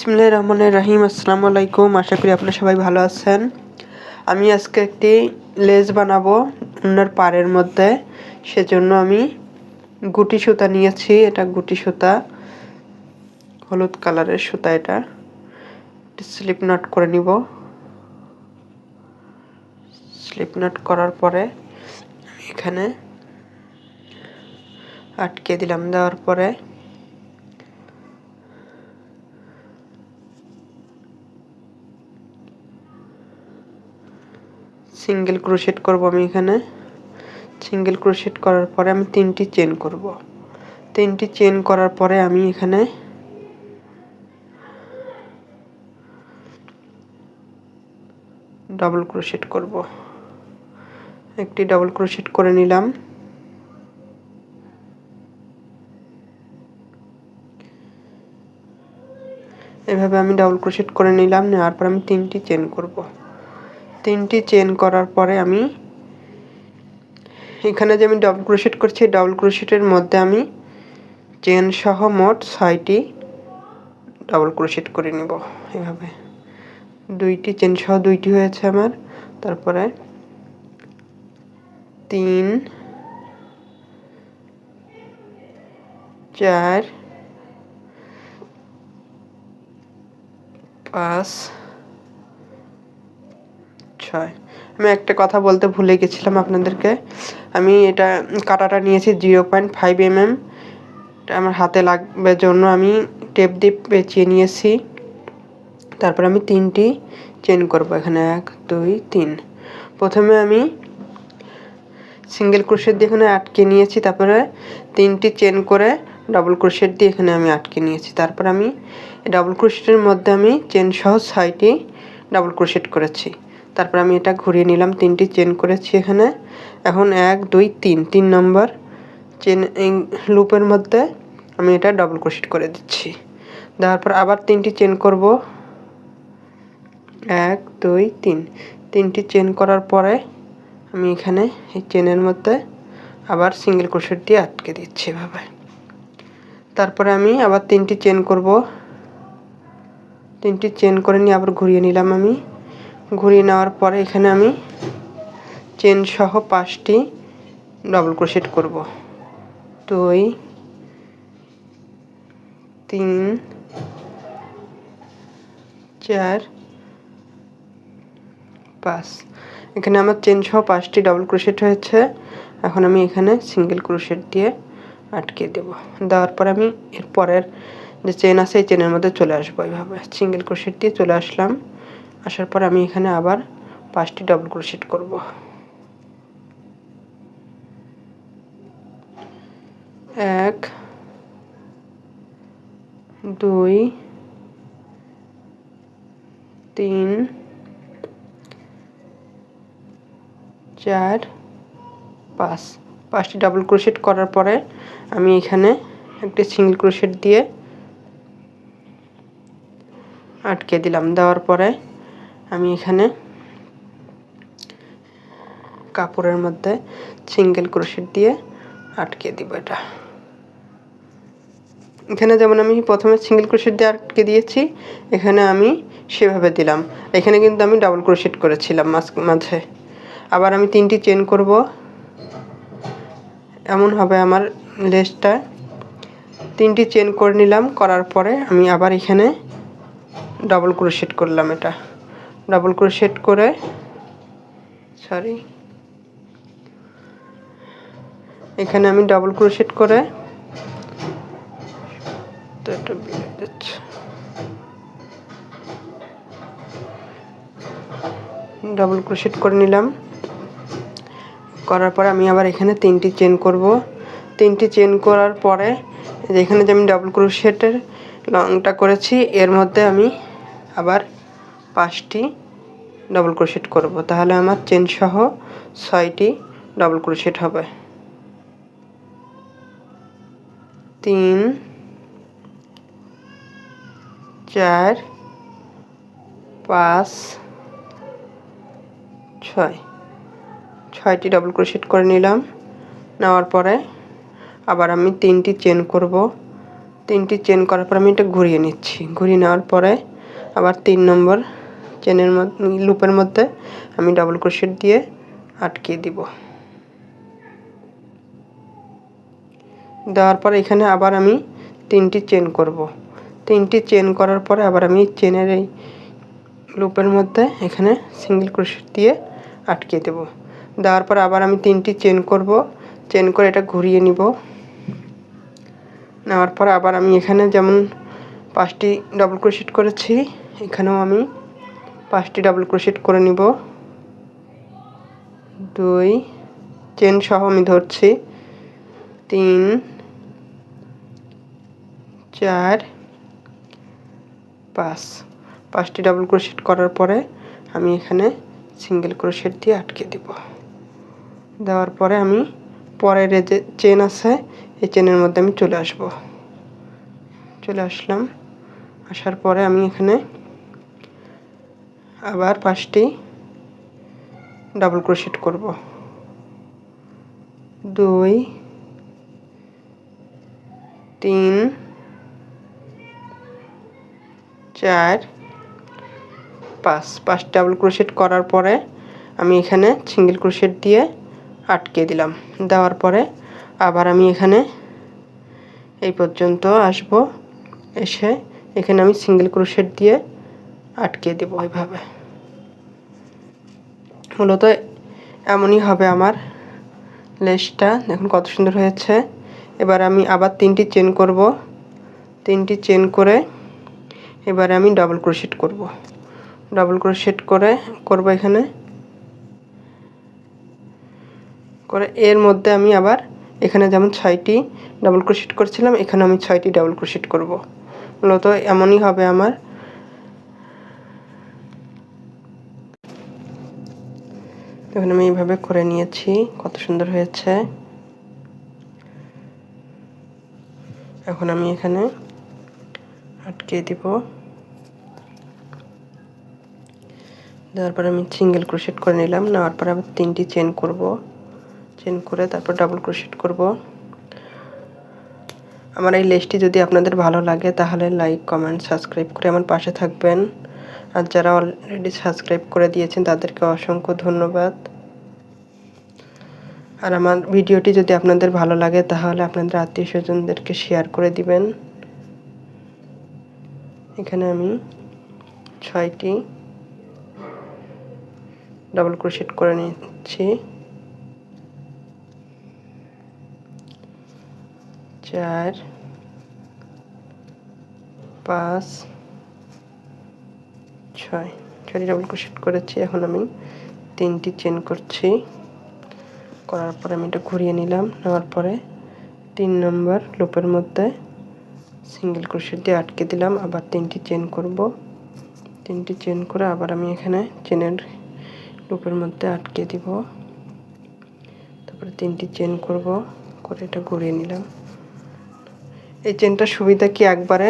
বিসমিল্লাহির রহমানির রহিম। আসসালামু আলাইকুম। আশা করি আপনারা সবাই ভালো আছেন। আমি আজকে একটি লেস বানাবো উন্নার পাড়ের মধ্যে। সেজন্য আমি গুটি সুতা নিয়েছি। এটা গুটি সুতা, হলুদ কালারের সুতা। এটা স্লিপ নট করে নিব। স্লিপ নট করার পরে এখানে আটকে দিলাম। দেওয়ার পরে সিঙ্গেল ক্রোশেট করব। আমি এখানে সিঙ্গেল ক্রোশেট করার পরে আমি 3টি চেন করব। 3টি চেন করার পরে আমি এখানে ডাবল ক্রোশেট করব। একটি ডাবল ক্রোশেট করে নিলাম। এভাবে আমি ডাবল ক্রোশেট করে নিলাম। নেওয়ার পর আমি 3টি চেন করব। 3টি চেন করার পরে আমি এখানে যে আমি ডাবল ক্রোশেট করছি, ডাবল ক্রোশেটের মধ্যে আমি চেন সহ মোট 6টি ডাবল ক্রোশেট করে নেব। এভাবে 2টি চেন সহ 2টি হয়েছে আমার। তারপরে 3 4 5 6। আমি একটা কথা বলতে ভুলে গেছিলাম আপনাদেরকে। আমি এটা কাটাটা নিয়েছি 0.5 mm। এটা আমার হাতে লাগবে জন্য আমি টেপ দিয়ে পেঁচিয়ে নিয়েছি। তারপর আমি 3টি চেন করব। এখানে 1 2 3। প্রথমে আমি সিঙ্গেল ক্রোশেট দিয়ে এখানে আটকে নিয়েছি। তারপরে 3টি চেন করে ডাবল ক্রোশেট দিয়ে এখানে আমি আটকে নিয়েছি। তারপর আমি ডাবল ক্রোশেটের মধ্যে আমি চেন সহ 6টি ডাবল ক্রোশেট করেছি। তারপর আমি এটা ঘুরিয়ে নিলাম। 3টি চেন করেছি এখানে। এখন 1 2 3 নম্বর চেন এই লুপের মধ্যে আমি এটা ডাবল ক্রোশেট করে দিচ্ছি। দেওয়ার পর আবার 3টি চেন করব। 1 2 3। 3টি চেন করার পরে আমি এখানে এই চেনের মধ্যে আবার সিঙ্গেল ক্রোশেট দিয়ে আটকে দিচ্ছি এভাবে। তারপরে আমি আবার 3টি চেন করব। 3টি চেন করে নিয়ে আবার ঘুরিয়ে নিলাম। আমি ঘুরিয়ে নেওয়ার পরে এখানে আমি চেন সহ 5টি ডাবল ক্রোশেট করব। 2 3 4 5। এখানে আমার চেন সহ 5টি ডাবল ক্রোশেট হয়েছে। এখন আমি এখানে সিঙ্গেল ক্রোশেট দিয়ে আটকে দেব। দেওয়ার পর আমি এর পরের যে চেন আছে এই চেনের মধ্যে চলে আসবো। এইভাবে সিঙ্গেল ক্রোশেট দিয়ে চলে আসলাম। আসার পর আমি এখানে আবার 5টি ডাবল ক্রোশেট করব। 1 2 3 4 5। 5টি ডাবল ক্রোশেট করার পরে আমি এখানে একটি সিঙ্গেল ক্রোশেট দিয়ে আটকে দিলাম। দেওয়ার পরে আমি এখানে কাপড়ের মধ্যে সিঙ্গেল ক্রোশেট দিয়ে আটকে দিব। এটা এখানে যেমন আমি প্রথমে সিঙ্গেল ক্রোশেট দিয়ে আটকে দিয়েছি, এখানে আমি সেভাবে দিলাম। এখানে কিন্তু আমি ডাবল ক্রোশেট করেছিলাম মাঝে। আবার আমি 3টি চেন করব। এমন হবে আমার লেসটা। 3টি চেন করে নিলাম। করার পরে আমি আবার এখানে ডাবল ক্রোশেট করলাম। এটা ডাবল ক্রোশেট করে এখানে আমি ডাবল ক্রোশেট করে ডাবল ক্রোশেট করে নিলাম। করার পরে আমি আবার এখানে 3টি চেন করব। 3টি চেন করার পরে এখানে যে আমি ডাবল ক্রোশেটের লংটা করেছি এর মধ্যে আমি আবার 5টি ডাবল ক্রোশেট করব। তাহলে আমার চেন সহ 6টি ডাবল ক্রোশেট হবে। 3 4 5 6। 6টি ডাবল ক্রোশেট করে নিলাম। নেওয়ার পরে আবার আমি 3টি চেন করব। 3টি চেন করার পর আমি এটা ঘুরিয়ে নিচ্ছি। ঘুরিয়ে নেওয়ার পরে আবার 3 নম্বর চেনের লুপের মধ্যে আমি ডাবল ক্রোশেট দিয়ে আটকিয়ে দিব। দেওয়ার পর এখানে আবার আমি 3টি চেন করব। 3টি চেন করার পরে আবার আমি চেনের এই লুপের মধ্যে এখানে সিঙ্গেল ক্রোশেট দিয়ে আটকে দেব। দেওয়ার পর আবার আমি 3টি চেন করব। চেন করে এটা ঘুরিয়ে নিব। নেওয়ার পর আবার আমি এখানে যেমন 5টি ডাবল ক্রোশেট করেছি, এখানেও আমি 5টি ডাবল ক্রোশেট করে নিব। 2 চেন সহ আমি ধরছি, 3 4 5। 5টি ডাবল ক্রোশেট করার পরে আমি এখানে সিঙ্গেল ক্রোশেট দিয়ে আটকে দেব। দেওয়ার পরে আমি পরের যে চেন আছে এই চেনের মধ্যে আমি চলে আসলাম। আসার পরে আমি এখানে আবার 5টি ডাবল ক্রোশেট করব। 2 3 4 5। 5 ডাবল ক্রোশেট করার পরে আমি এখানে সিঙ্গেল ক্রোশেট দিয়ে আটকে দিলাম। দেওয়ার পরে আবার আমি এখানে এই পর্যন্ত আসব। এসে এখানে আমি সিঙ্গেল ক্রোশেট দিয়ে আটকে দেব। এইভাবে মূলত এমনই হবে আমার লেসটা। দেখুন কত সুন্দর হয়েছে। এবার আমি আবার 3টি চেন করব। 3টি চেন করে এবারে আমি ডাবল ক্রোশেট করব। ডাবল ক্রোশেট করব এখানে করে এর মধ্যে আমি আবার এখানে যেমন 6টি ডাবল ক্রোশেট করেছিলাম, এখানে আমি 6টি ডাবল ক্রোশেট করব। মূলত এমনই হবে আমার। দেখুন আমি এইভাবে করে নিয়েছি, কত সুন্দর হয়েছে। এখন আমি এখানে আটকে দিব। দেওয়ার পরে আমি সিঙ্গেল ক্রোশেট করে নিলাম। নেওয়ার পরে আবার 3টি চেন করব। চেন করে তারপর ডাবল ক্রোশেট করব। আমার এই লেসটি যদি আপনাদের ভালো লাগে তাহলে লাইক, কমেন্ট, সাবস্ক্রাইব করে আমার পাশে থাকবেন। আর যারা অলরেডি সাবস্ক্রাইব করে দিয়েছেন তাদেরকে অসংখ্য ধন্যবাদ। আর আমার ভিডিওটি যদি আপনাদের ভালো লাগে তাহলে আপনাদের আত্মীয়-স্বজনদেরকে শেয়ার করে দিবেন। এখানে আমি 6টি ডাবল ক্রোশেট করে নিচ্ছি। 4 5 6 6টি ডাবল ক্রোশেট করেছি। এখন আমি 3টি চেন করছি। করার পরে আমি এটা ঘুরিয়ে নিলাম। নেওয়ার পরে 3 নম্বর লুপের মধ্যে সিঙ্গেল ক্রোশেট দিয়ে আটকে দিলাম। আবার 3টি চেন করব। 3টি চেন করে আবার আমি এখানে চেনের লুপের মধ্যে আটকে দিব। তারপরে 3টি চেন করব, করে এটা ঘুরিয়ে নিলাম। এই চেনটার সুবিধা কি, একবারে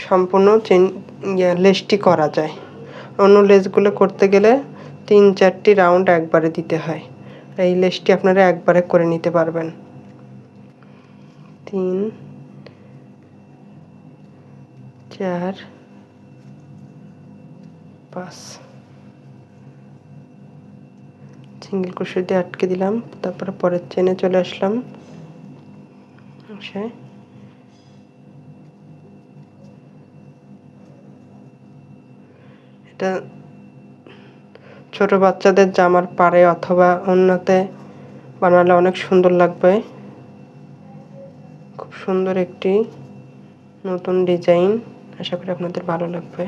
সম্পূর্ণ চেন লেসটি করা যায়। অন্য লেসগুলো করতে গেলে 3-4টি রাউন্ড একবারে দিতে হয়। এই লেসটি আপনারা একবারে করে নিতে পারবেন। 3 4 5 সিঙ্গেল ক্রোশেট দিয়ে আটকে দিলাম। তারপরে পরের চেনে চলে আসলাম। এটা ছোট বাচ্চাদের জামার পাড়ে অথবা ওড়নাতে বানালে অনেক সুন্দর লাগবে। খুব সুন্দর একটি নতুন ডিজাইন, আশা করি আপনাদের ভালো লাগবে।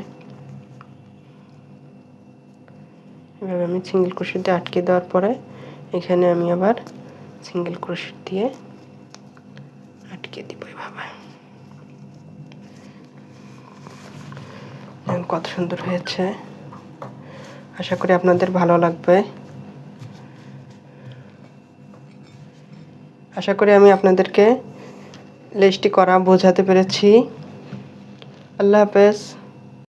এভাবে আমি সিঙ্গেল ক্রোশেট দিয়ে আটকে দেওয়ার পরে এখানে আমি আবার সিঙ্গেল ক্রোশেট দিয়ে আটকে দিব। এভাবে কত সুন্দর হয়েছে, আশা করি আপনাদের ভালো লাগবে। আশা করি আমি আপনাদেরকে লেসটি করা বোঝাতে পেরেছি। আল্লাহ হাফেজ।